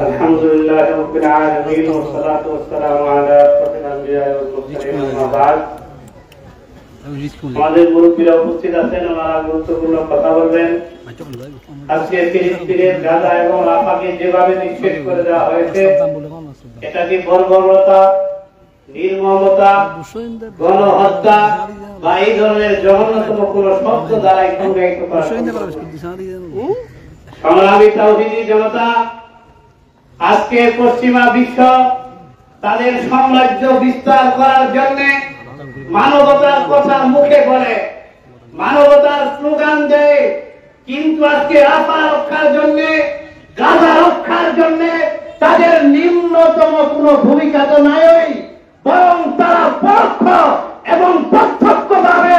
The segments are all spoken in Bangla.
আলহামদুলিল্লাহি রাব্বিল আলামিন ওয়া সলাতু ওয়াস সালামু আলা আশরাফিল আম্বিয়া ওয়াল মুরসালিন আম্মা বা'দ। আমাদের মুরব্বিরা উপস্থিত আছেন, ওনারা গুরুত্বপূর্ণ কথা বলবেন। আজকে ফিলিস্তিনের গাজা এবং রাফাকে যেভাবে নিঃশেষ করে দেওয়া হয়েছে, এটা কি বর্বরতা, নির্মমতা, গণহত্যা বা এই ধরনের জঘন্যতম কোন শব্দ দ্বারা সংজ্ঞায়িত করা সম্ভব? সংগ্রামী তাওহীদি জনতা, আজকে পশ্চিমা বিশ্ব তাদের সাম্রাজ্য বিস্তার করার জন্য মানবতার কথা মুখে বলে, মানবতার স্লোগান দেয়, কিন্তু আজকে রাফা রক্ষার জন্য, গাজা রক্ষার জন্য তাদের নিম্নতম কোন ভূমিকা তো নাই, বরং তারা পরোক্ষ এবং প্রত্যক্ষভাবে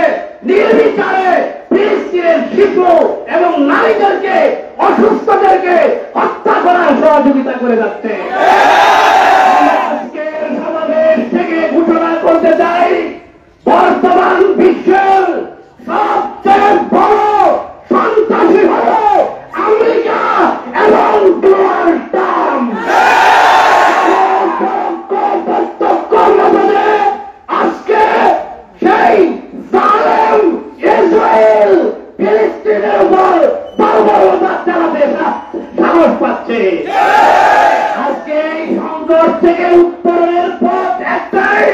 নির্বিচারে ফিলিস্তিনের শিশু এবং নারীদেরকে, অসুস্থদেরকে হত্যা করার সহযোগিতা করে যাচ্ছে। আজকের সমাবেশ থেকে ঘোষণা করতে চাই, বর্তমান বিশ্বের সবচেয়ে বড় সন্ত্রাসী হল আমেরিকা এবং ডোনাল্ড ট্রাম্প। আজকে সেই জালেম ইসরায়েল ফিলিস্তিনের উপর বর্বরতা চালাতে সাহস পাচ্ছে। আজকে এই সংকট থেকে উত্তরের পথ একটাই,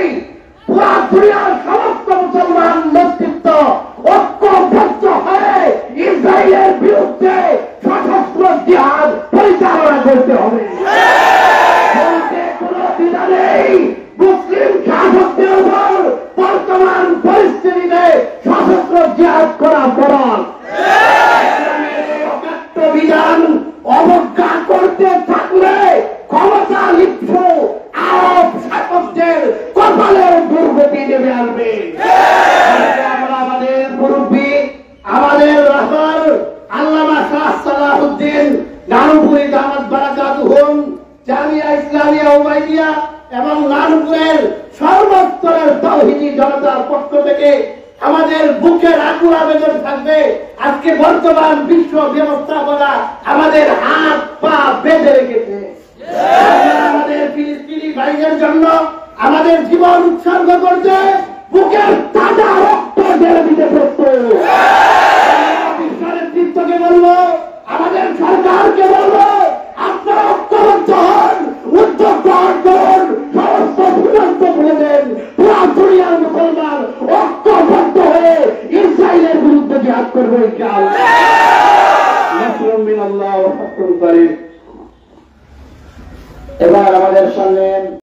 পুরা দুনিয়ার সমস্ত মুসলমান নেতৃত্ব ঐক্যবদ্ধ হয়ে ইসরায়েলের বিরুদ্ধে সশস্ত্র জিহাদ পরিচালনা করতে হবে। বলতে কোনো দ্বিধা নেই, মুসলিম শাসকদের উপর বর্তমান পরিস্থিতিতে সশস্ত্র জিহাদ করা ফরজ। বিধান অবজ্ঞা করতে থাকলে ক্ষমতা লিপ্ত আরব শাসকদের কপালের দুর্গতি নেমে আসবে। আমরা আমাদের মুরব্বী, আমাদের রাহবার আল্লামা শাহ সালাহুদ্দিন নানুপুরি দামাত বারাকাতুহুম, জামিয়া ইসলামিয়া উবাইদিয়া এবং নানুপুরের সর্বস্তরের তাওহীদি জনতার পক্ষ থেকে আমাদের বুকের আকুল আবেদন থাকবে, আজকে বর্তমান বিশ্ব ব্যবস্থাপনা আমাদের হাত পা বেঁধে রেখেছে। আমাদের ফিলিস্তিনি ভাইদের জন্য আমাদের জীবন উৎসর্গ করতে বুকের তাজা রক্ত ঢেলে দিতে প্রস্তুত। বিশ্ব নেতৃত্বকে বলবো, আমাদের সরকারকে বলবো, আপনারা ঐক্যবদ্ধ হন, উদ্যোগ গ্রহণ করুন, সমস্ত সিদ্ধান্ত ভুলে দেন, পুরা দুনিয়ার মুসলমান ঐক্যবদ্ধ হয়ে ইসরায়েলের বিরুদ্ধে জিহাদ করবে। এবার আমাদের সঙ্গে